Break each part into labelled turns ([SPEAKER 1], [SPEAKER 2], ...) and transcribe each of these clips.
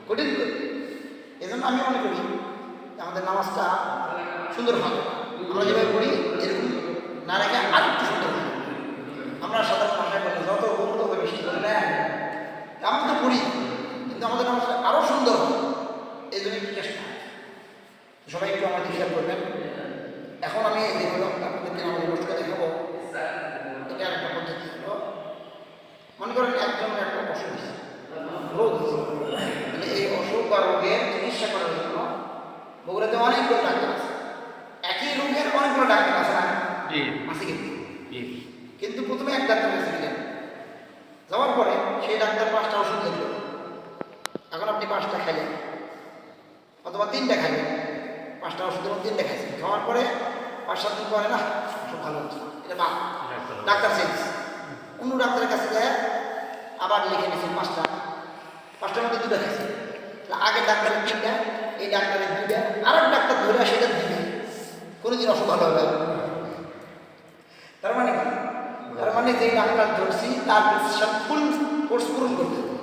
[SPEAKER 1] কঠিন করে। এই জন্য আমি মনে করি আমাদের নামাজটা সুন্দর হবে। আমরা যেভাবে করি এরকম না রেখে আর একটু সুন্দর হবে। আমরা সাধারণ ভাষায় বলি যত উন্নত হবে বৃষ্টি করে না, আমরা তো করি, কিন্তু আমাদের নামাজটা আরও সুন্দর হবে। এই জন্য একটু চেষ্টা, সবাই একটু আমাদের খেয়াল করবেন। এখন আমি যেগুলো আপনাদেরকে আমাদের কষ্ট দেখাবো, এটা একটা পদ্ধতি হলো, মনে করেন একজনের একটা অসুখ রোগ, মানে এই অসুখ বা রোগের চিকিৎসা করার জন্য বগুড়াতে অনেকগুলো ডাক্তার আছে। একই রোগের অনেকগুলো ডাক্তার আছে না? আছে কিন্তু প্রথমে এক ডাক্তার কাছে গেলেন, যাওয়ার পরে সেই ডাক্তার 5টা ওষুধ লিখল। এখন আপনি 5টা খাইলেন অথবা 3টা খাইলেন, 5টা ওষুধের মধ্যে 3টা খাইছেন। খাওয়ার পরে 5-7 দিন পরে না ওষুধ ভালো হচ্ছে, এটা বা ডাক্তার চেঞ্জ, অন্য ডাক্তারের কাছে যায় আবার লিখে নিয়েছেন 5টার মধ্যে 2টা খাইছেন। আগের ডাক্তারের 3টা, এই ডাক্তারের 2টা, আর এক ডাক্তার ধরে সেটা দিবে, কোনোদিন অসুখ ভালো হবে। তার মানে যেই ডাক্তার ধরছি তার প্রেসক্রিপশন ফুল কোর্স পূরণ করতে হবে,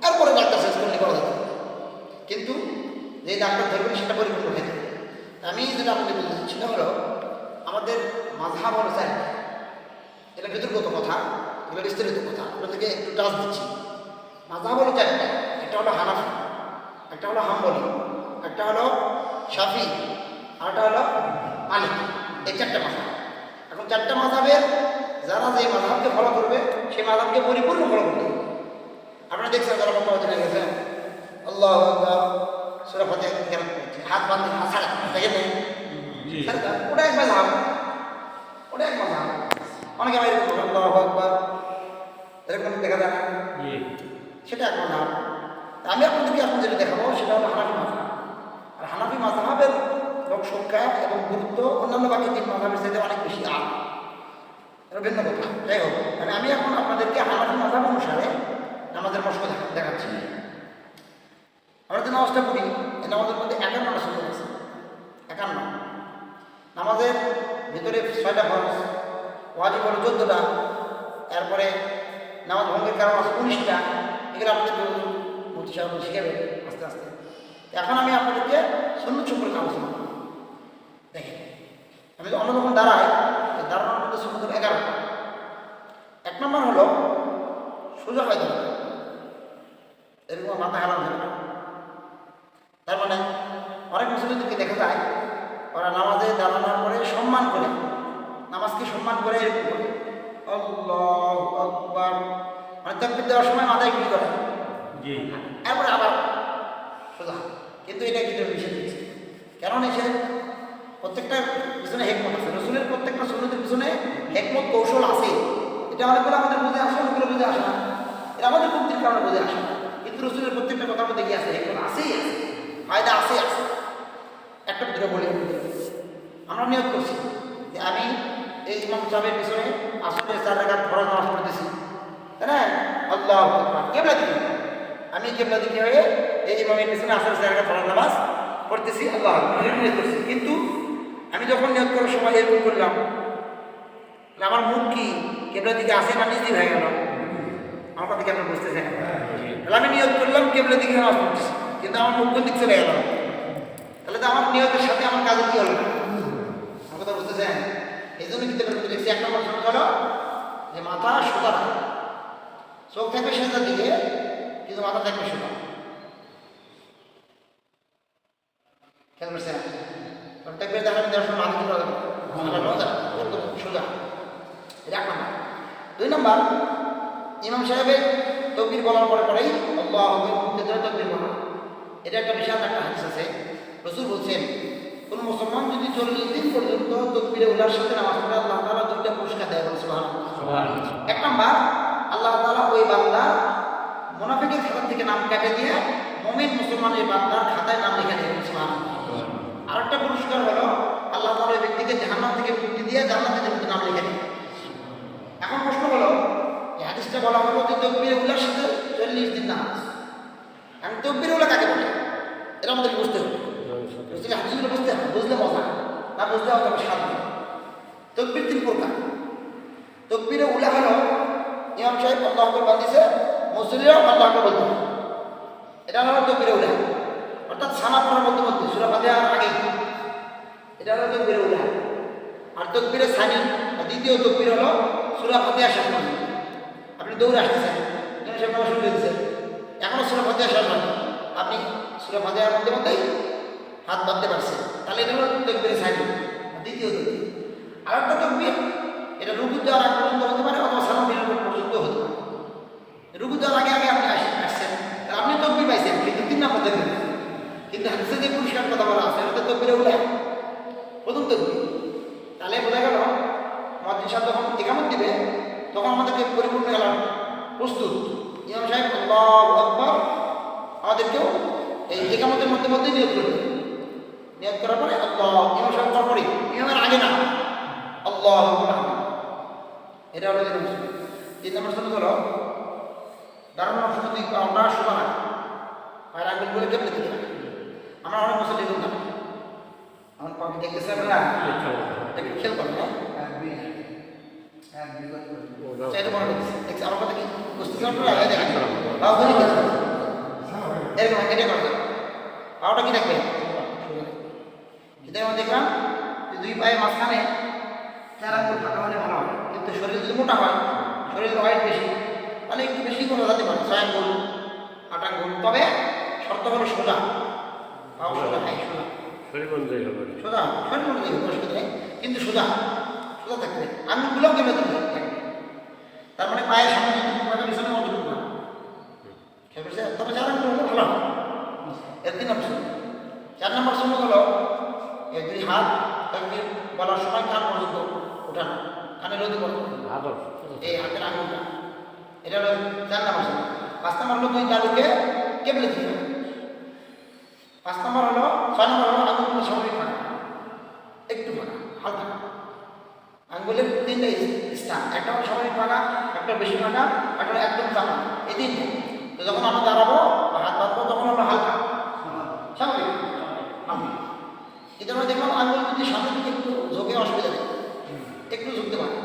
[SPEAKER 1] তারপরে ডাক্তার শেষ করলে করা যাবে। কিন্তু যেই ডাক্তার ধরবেন সেটা পরিপূর্ণ খেতে হবে। আমি যেটা আপনাদের বলতে চাচ্ছি না হলো, আমাদের মাযহাব অনুসারে, এটা বিতর্কিত কথা, এগুলো বিস্তারিত কথা, আপনাদেরকে একটু টাচ দিচ্ছি। মাযহাব হলো 4টা, একটা হলো হানাফি, একটা হলো হাম্বলি, একটা হলো শাফি, আর একটা হলো মালিকি। এই 4টা মাযহাব। এখন 4টা মাযহাবের যারা যে মাযহাবকে ফলো করবে সেই মাযহাবকে পরিপূর্ণ ফলো করতে হবে। আপনারা দেখছেন যারা মক্কা গেছেন, আল্লাহু আকবার সূরা ফাতিহা কেরাত করছে, হাত বাঁধে হাসারা দেখেন, ওটা এক মাযহাব, ওটা এক মাযহাব। অনেকে আমি এরকম আল্লাহু আকবার এরকম দেখা যায় না, সেটা এক মাযহাব। আমি আপনাদেরকে এখন যেটা দেখাবো সেটা হলো হানাফি মাযহাব। আর হানাফি মাযহাবের লোক সংখ্যা এবং গুরুত্ব অন্যান্য বাকি 3 মাযহাবের চাইতে অনেক বেশি। এটা ভিন্ন কথা। যাই হোক, আমি এখন আপনাদেরকে হানাফি মাযহাব অনুসারে নামাজের মশক দেখাচ্ছি। আমরা যে নামাজটা পড়ি, এই নামাজের মধ্যে 51টা সুন্নাত আছে। 51 নামাজের ভিতরে 6টা ফরজ, ওয়াজিব হলো 14টা, এরপরে নামাজ ভঙ্গের কারণ আছে 19টা। এগুলো আপনাদেরকে মুফতি সাহেব শিখাবে আস্তে আস্তে। এখন আমি আপনাদেরকে সুন্নাত সম্পর্কে আলোচনা করব। দেখেন, আমি অন্য যখন দাঁড়াই, দাঁড়ানোর মধ্যে সুন্নাত 11টা। 1 নম্বর হলো সোজা হয়ে দাঁড়ানো, এরকম মাথা হেলানো যাবে না। তার মানে অনেক মুসলিমদেরকে দেখা যায় ওরা নামাজে দাঁড়ানোর পরে সম্মান করে, নামাজকে সম্মান করে এরকম করে আল্লাহু আকবার, মানে তাকবীর দেওয়ার সময় মাথায় কি করে, এরপরে আবার সোজা। কিন্তু এটা কিন্তু নিষেধ হয়েছে। কেন নিষেধ? প্রত্যেকটা পিছনে হেকমত আছে, রসুলের প্রত্যেকটা সুন্নতের পিছনে হেকমত কৌশল আছে। এটা অনেকগুলো আমাদের বুঝে আসে, অনেকগুলো বুঝে আসে না, এটা আমাদের মুক্তির কারণে বুঝে আসে না। কিন্তু রসুলের প্রত্যেকটা কথার মধ্যে কি আছে, হেকমত আছেই আছে, ফায়দা আছে। একটা দুটো বলি, আমরা নিয়োগ করছি যে আমি এই ইমাম সাহেবের পিছনে আসলে 4 রাকাত ফরজ নামাজ পড়তেছি, তাই না? আল্লাহু আকবার, কিবলা দিকে, আমি কিবলা দিকে হয়ে এই ইমামের পিছনে আসলে 4 রাকাত ফরজ নামাজ পড়তেছি, আল্লাহু আকবার নিয়োগ করছি। কিন্তু আমি যখন নিয়োগ করার সময় এরকম করলাম, আমার মুখ কি কিবলা দিকে আসে না নিজ হয়ে গেল? আমার কথা কি আপনারা বুঝতেছেন? তাহলে আমি নিয়োগ করলাম কিবলা দিকে নামাজ পড়তেছি, কিন্তু আমার মুখ কোন দিক চলে গেল, তাহলে তো আমার নিয়োগের সাথে আমার কাজে কি হলো? আমার কথা বুঝতেছেন? এই জন্য কিন্তু দেখছি 1 নম্বর শর্ত হলো যে মাথা সোজা রাখা, চোখ থাকবে সেটার দিকে কিন্তু মাথা থাকবে সোজা। খেয়াল করছেন? থাকবে দেখাবেন দেওয়ার সময় মাথা সোজা সোজা। এটা 1 নম্বর। 2 নম্বর, ইমাম সাহেবের তাকবীর বলার পরেই আল্লাহু আকবার তাকবীর বলা। এটা একটা বিশাল একটা হাদিস আছে। রাসূল বলছেন, কোন মুসলমান যদি 40 দিন পর্যন্ত তাকবীরে উলার সাথে নামাজ পড়ে আল্লাহ তাআলা 2টা পুরস্কার দেয়, সুবহানাল্লাহ। 1 নম্বর, আল্লাহ তাআলা ওই বান্দা মুনাফিকের খাতা থেকে নাম কেটে দিয়ে মুমিন মুসলমানের বান্দার খাতায় নাম লিখে দেবেন, সুবহানাল্লাহ। আরেকটা পুরস্কার হলো আল্লাহ তাআলা ওই ব্যক্তিকে জাহান্নাম থেকে মুক্তি দিয়ে জান্নাতের মধ্যে নাম লিখে দেবেন। এখন প্রশ্ন হলো, এই হাদিসটা বলা হলো যে তাকবীরে উলার সাথে 40 দিন নামাজ। এখন তাকবীরে উলা কাকে বলে এটা আমাদের বুঝতে হবে। হাদিসগুলো বুঝতে হবে, বুঝলে মজা, না বুঝলে হবে সাধারণ। তাকবীর 3 প্রকার। তাকবীরে উলা হলো ইমাম সাহেব আল্লাহু আকবার বান্দিছে, মুসল্লিরাও আল্লাহু আকবার বলতে হবে। এটা হলো তকবীরে উলা, অর্থাৎ সানা পড়ার মধ্যে মধ্যে সূরা ফাতিহার আগে, এটা হলো তকবীরে উলা। আর তকবীরে সানি দ্বিতীয় তকবীর হলো সূরা ফাতিহা শেষ করবেন। আপনি দৌড়ে আসতেছেন, যেন সে নামাজ শুরু করেছে, এখনো সূরা ফাতিহা শেষ হয়নি, আপনি সূরা ফাতিহার মধ্যে মধ্যেই হাত বাঁধতে পারছেন, তাহলে এটা হলো তকবীরে সানি দ্বিতীয় তকবীর। আর একটা তকবীর এটা রুকু যাওয়ার আগ পর্যন্ত হতে পারে অথবা সালাম ফিরানোর পর্যন্ত হতে পারে। রুকু যাওয়ার আগে আগে আপনি আসছেন, আপনি তকবীর পাইছেন কিন্তু 3 নম্বর তকবীর, কিন্তু হাদিসে যে পুরস্কার কথা বলা আছে এটা তকবীরে উলা, প্রথম তকবীর। তাহলে বোঝা গেল মুয়াজ্জিন সাহেব যখন ইকামত দিবে তখন আমাদেরকে পরিপূর্ণ এলান প্রস্তুত, ইমাম সাহেব আল্লাহু আকবার, আমাদেরকেও এই ইকামতের মধ্যে মধ্যে নিয়ত করবে। নিয়ত করার পরে আল্লাহ, ইমাম সাহেব করার পরে, ইমামের আগে না, আল্লাহু আকবার। এটা হলো 2 নম্বর। 3 নম্বর সুন্নাত হলো দাঁড়ানোর সময় আমরা শোভা না, পায়ের আঙুলগুলো কেটে দিতে হবে। আমরা অনেক মুসল্লি করতাম, আমার পাখি দেখতেছে আপনারা একটু খেয়াল করেন, আমার কথা কি বুঝতেছেন আপনারা? এরকম এটা করবেন, পাওয়াটা কি দেখবেন, যেমন দেখলাম যে 2 পায়ের মাঝখানে 4 আঙ্গুল ফাঁকা হলে ভালো হয়, কিন্তু শরীর যদি মোটা হয়, শরীরের ওয়েট বেশি, তাহলে একটু বেশি করা যেতে পারে 6 আঙ্গুল 8 আঙ্গুল। তবে শর্ত হলো সোজা, পাও সোজা, সোজা শরীর অনুযায়ী হবে, সোজা শরীর অনুযায়ী হবে, অসুবিধা নেই, কিন্তু সোজা সোজা থাকবে, আঙ্গুলগুলোও কেটে দিতে থাকবে। তার মানে পায়ের সামনে পিছনে অন্তর্ভুক্ত না, তবে 4 আঙ্গুল হলে ভালো হয়। এর 3 নম্বর সুন্নাত। 4 নম্বর সুন্নাত হলো এই 2 হাত তাকবীর বলার সময় কান পর্যন্ত ওঠানো, কানের রোদে পড়ো এই হাতের আঙুলটা, এটা হলো 4 নম্বর সুন্নাত। 5 নম্বর হলো 2 তালুকে কেবলে দিতে হবে। 5 নম্বর হলো 6 নম্বর হলো আঙুলগুলো স্বাভাবিক ফাঁকা, একটু ফাঁকা, হালকা আঙ্গুলের 3টা স্থান, একটা হলো স্বাভাবিক ফাঁকা, একটা বেশি ফাঁকা, একটা একদম চাপা, এই 3টা। তো যখন আমরা দাঁড়াবো বা হাত বাঁধবো তখন হলো হালকা স্বাভাবিক। এটা দেখলাম আঙ্গুল যদি সামনের দিকে একটু ঝোঁকে অসুবিধা নেই, একটু ঝুঁকতে পারে,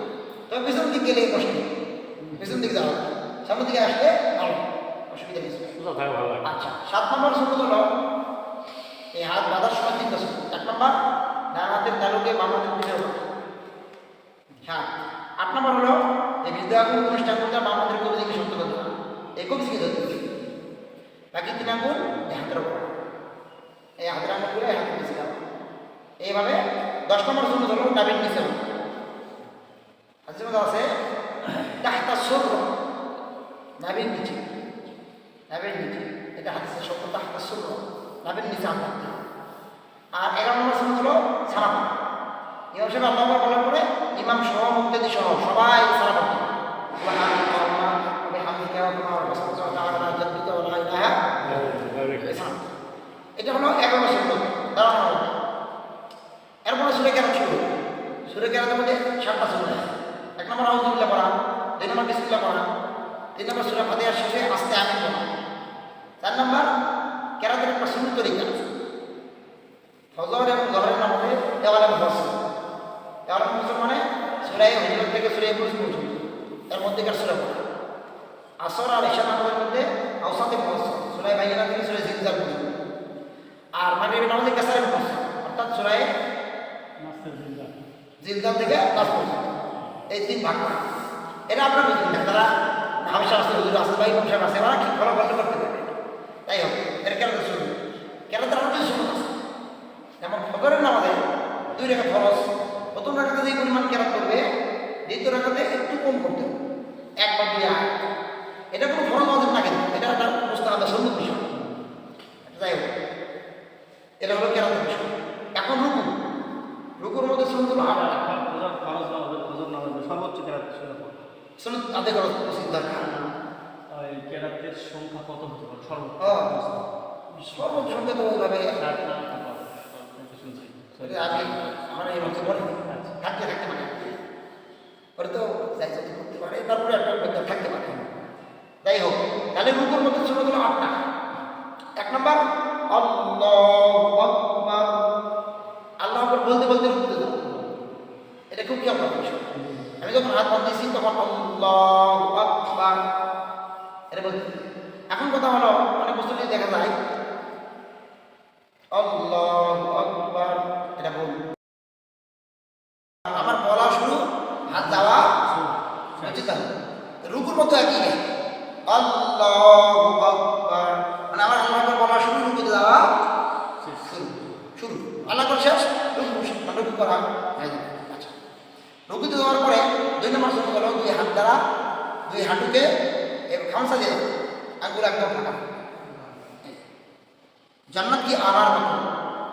[SPEAKER 1] তবে পেছন দিকে গেলে কষ্ট নেই, পেছন দিকে যাওয়া, সামনের দিকে আসলে ভালো, অসুবিধা নেই। আচ্ছা, 7 নম্বর সুন্নাত হলো এই হাত বাঁধার সময় 3টা সুন্নাত। 1 নম্বর ডান হাতের তালুকে বাম হাতের পিঠে রাখা। হ্যাঁ, 8 নম্বর হলো এই বিদ্যা আঙ্গুল অনুষ্ঠান করতে বাম হাতের কবজিকে শক্ত করতে হবে, এই কবজিকে ধরতে হবে। বাকি 3 আঙ্গুল এই হাতের উপর, এই হাতের আঙ্গুলগুলো এই হাতের নিচে যাবে। এইভাবে 10 নম্বর সুন্নাত হলো নাভির নিচে হবে। হাদিসের মধ্যে আছে তাহতা সুররা, নাভির নিচে, নাভির নিচে, এটা হাদিসের শব্দ তাহতা সুররা, নাভির নিচে হাত রাখতে হবে। আর 11 নম্বর সুন্নাত হলো সালাম। ইমাম সাহেব আল্লাহু আকবার বলার পরে ইমাম সহ মুক্তাদি সহ সবাই সালাম পড়তে হবে। সুবহানাল্লাহ ওয়া বিহামদিহি ওয়া তাআলা জাদ্দুকা ওয়া লা ইলাহা ইল্লা আনতা। এটা হলো 11 নম্বর সুন্নাত দাঁড়ানোর মধ্যে। এরপরে সূরা কেরাত শুরু, সূরা কেরাতের মধ্যে 7টা সুন্নাত আছে। 1 নম্বর আউযুবিল্লাহ পড়া, 2 নম্বর বিসমিল্লাহ পড়া, 3 নম্বর সূরা ফাতিহার শেষে আস্তে আমিন পড়া, 4 নম্বর কেরাতের একটা সুন্নাত তরিকা আছে। ফজর এবং জোহরের নামাজে দেওয়ালে মুফাসসাল, দেওয়ালে মুফাসসাল মানে সূরা হুজুরাত থেকে সূরা ইউনূস পর্যন্ত এর মধ্যেকার সূরা পড়া। আসর আর ইশা নামাজের মধ্যে আওসাতে মুফাসসাল, সূরা বাইয়িনা থেকে সূরা জিলজাল পর্যন্ত। আর মাগরিবের নামাজে কাসারে মুফাসসাল, অর্থাৎ সূরা জিলজাল থেকে নাস পর্যন্ত, এই 3 ভাগ করা। এটা আপনার বুঝবেন না, তারা হামেশা আসতে হুজুর আসতে ভাই ইমাম সাহেব আসে, ওরা কি ফলো করতে পারবে। তাই হোক, এর কেরাতে শুরু, কেরাতে আরও কিছু সুন্নাত আছে। যেমন ফজরের নামাজে 2 রাকাত ফরজ, প্রথম রাকাতে যে পরিমাণ কেরাত করবে দ্বিতীয় রাকাতে একটু কম করতে হবে, 1 বা 2 আয়াত। এটা কোনো ফরজ ওয়াজিব না, কিন্তু এটা একটা মুস্তাহাব সুন্নাত বিষয়। যাই হোক, এটা হলো কেরাতের বিষয়। এখন রুকু, রুকুর মধ্যে সুন্নাত হলো 8টা।
[SPEAKER 2] সর্বোচ্চ কেরাত
[SPEAKER 1] সুন্নাত আদায় করা উচিত দরকার।
[SPEAKER 2] কেরাতের সংখ্যা কত হতে পারে সর্বোচ্চ?
[SPEAKER 1] সর্বোচ্চ সংখ্যা তো ওইভাবে আমি আমার এই মধ্যে বলি থাকতে থাকতে পারে, ওরা তো যাই যাতে করতে পারে, তারপরে একটা ব্যাপার থাকতে পারে। যাই হোক, তাহলে রুকুর মধ্যে সুন্নাত হলো 8টা। 1 নম্বর আল্লাহু আকবার, আল্লাহু আকবার বলতে বলতে রুকুতে যাও, এটা খুব কি আপনার বিষয়। আমি যখন হাত বাঁধতেছি তখন আল্লাহু আকবার এটা বলতে। এখন কথা হলো অনেক মুসল্লি দেখা যায় আল্লাহু আকবার এটা বল, আমার বলা শুরু, হাত যাওয়া বুঝতে হবে। রুকুর মতো একই আল্লাহু আকবার, মানে আমার আল্লাহু আকবার বলা শুরু, রুকুতে যাওয়া শুরু, আল্লাহ আকবার শেষ, রুকু করা হয়ে যাবে। আচ্ছা, রুকুতে যাওয়ার পরে 2 নম্বর সুন্নাত হলো 2 হাত দ্বারা 2 হাঁটুকে খামসা দিয়ে দেবে, আঙ্গুল একদম ফাঁকা। জান্নাত কি আনার মতো,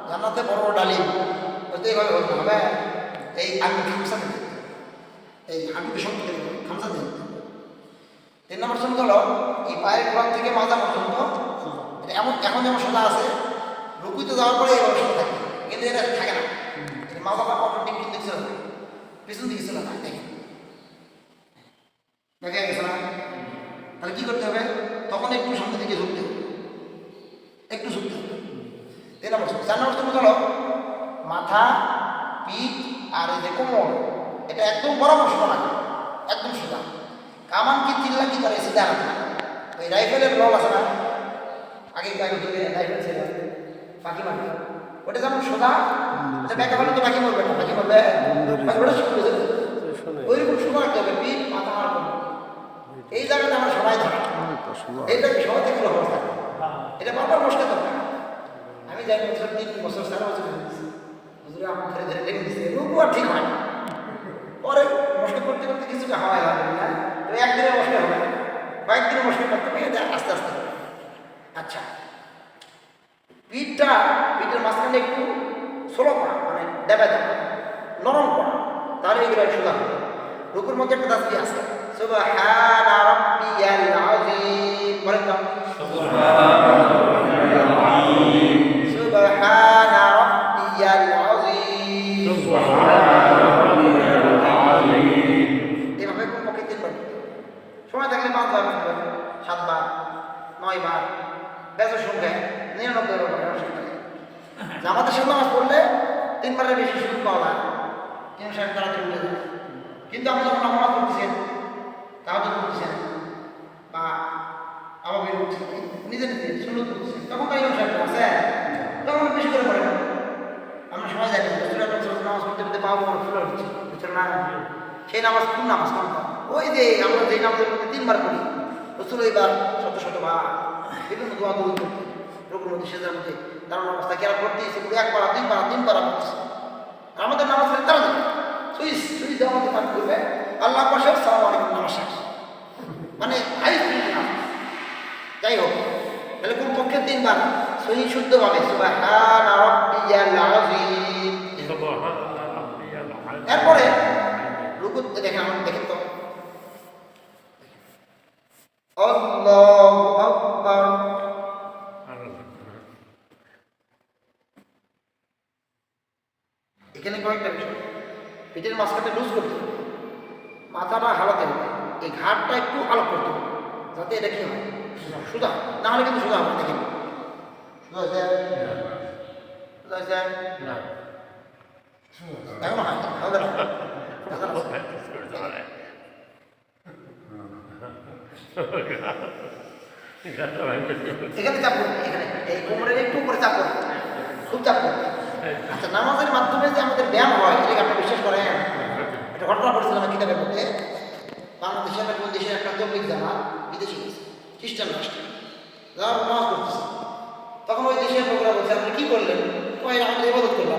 [SPEAKER 1] জান্নাতে বড় বড় ডালিম হয়তো এইভাবে বলতে হবে, এই আঙ্গুল খামসা দিতে, এই হাঁটুকে শক্ত করে খামসা দিয়ে দিতে। 3 নম্বর সুন্নাত হলো এই পায়ের গোড়াল থেকে মাজা পর্যন্ত এটা এমন এখন যেমন সোজা আছে, রুকুতে যাওয়ার পরে এইভাবে সোজা থাকে, কিন্তু এটা থাকে না, মাজাটা অটোমেটিক কিন্তু ছিল না, পিছন দিকে ছিল না, দেখেন দেখা গেছে না? তাহলে কি করতে হবে? তখন একটু সামনের দিকে ঝুঁকতে হবে, একটু ঝুঁকতে হবে। 3 নম্বর সুন্নাত। 4 নম্বর সুন্নাত হলো মাথা, পিঠ আর এই যে কোমর এটা একদম বরাবর সোজা রাখা, একদম সোজা। কামান কি চিল্লা কি করে সিধা রাখা, ওই রাইফেলের রল আছে না, আগে রাইফেল ছিল বাকি মারবে, ওটা যেমন সোজা, এটা ব্যাকে ফেলে তো বাকি মরবে না, বাকি মরবে ওটা শুরু হয়ে যাবে, ওইরকম সোজা রাখতে হবে, পিঠ মাথা আর কোমর। এই জায়গাটা আমরা সবাই ধরি, এইটা সবাই থেকে অবস্থা, এটা বারবার মুশকিল হবে। আমি যাই বছর 3 বছর 4 বছর হুজুরে আমার ধরে ধরে লেগে দিচ্ছে, রুকু আর ঠিক হয় না, পরে মুশকিল করতে করতে কিছুটা হয় না, তো একদিনে মুশকিল হবে না, কয়েকদিনে মুশকিল করতে হবে, এটা আস্তে আস্তে হবে। আচ্ছা, পিঠের মাঝখানে একটু সোলো করা, মানে দেবা দেবা নরম করা, তাহলে এগুলো সোজা হবে। রুকুর মধ্যে একটা তাসবিহ আছে, সুবহানা রাব্বিয়াল আযীম, বলেন তো সুবহানা রাব্বিয়াল আযীম, সুবহানা রাব্বিয়াল আযীম, সুবহানা রাব্বিয়াল আযীম। এভাবে কোন পক্ষে 3 বার সময় থাকলে 5 বার, 7 বার, 9 বার, বেজর সংখ্যা 99 বার করা অসুবিধা নেই। জামাতের সাথে নামাজ পড়লে 3 বারের বেশি সুযোগ পাওয়া যায়, কিন্তু সাহেব তাড়াতাড়ি উঠে যায়। কিন্তু আপনি যখন নামাজ পড়তেছেন, তাহাজ্জুদ পড়তেছেন বা আমাকে নিজে নিজে সুন্নত পড়তেছেন, তখন তো ইমাম সাহেব আছে, তখন বেশি করে পড়েন। আমরা সবাই জানি নামাজ পড়তে পড়তে পাবো ফুল হচ্ছে, বুঝছেন না? সেই নামাজ কোন নামাজ কোন? ওই যে আমরা যে নামাজের মধ্যে 3 বার পড়ি, রসুল এইবার শত শত বার বিভিন্ন দোয়া দৌড় করতে, রোগের মধ্যে সেজার মধ্যে দাঁড়ানো অবস্থা কেরা করতে, সেগুলো 1 বার 2 বার 3 বার করতেছে। আমাদের নামাজ পড়ে তারা যাবে সুইচ সুইচ দেওয়া মধ্যে পাঠ করবে, আল্লাহ পাশে সালাম আলাইকুম নামাজ শেষ, মানে হাই স্পিড নামাজ। যাই হোক, তাহলে কোন পক্ষে 3 বার সহি শুদ্ধভাবে সুবহানা রাব্বিয়াল আযীম। এরপরে রুকুতে দেখেন, আমার দেখেন তো আল্লাহু আকবার, এখানে কয়েকটা বিষয়, পিঠের মাঝখানে লুজ করতে হবে, মাথাটা হালাতে হবে, এই ঘাটটা একটু আলাপ করতে হবে, যাতে এটা কি হয় সোজা, না হলে কিন্তু সোজা হবে। দেখেন সোজা হয়েছে, সোজা হয়েছে এখন হয় হবে না, এখানে চাপ করবে, এখানে এই কোমরের একটু উপরে চাপ করবে, খুব চাপ করবে। আচ্ছা, নামাজের মাধ্যমে যে আমাদের ব্যায়াম হয়, এটাকে আপনি বিশ্বাস করেন? একটা ঘটনা পড়ছিলাম কিতাবের মধ্যে, বাংলাদেশে একটা কোন দেশের একটা তবলিগ জামাত বিদেশি গেছে, খ্রিস্টান রাষ্ট্রে যারা নামাজ পড়তেছে, তখন ওই দেশের লোকরা বলছে আপনি কি করলেন? আমাদের ইবাদত করলাম।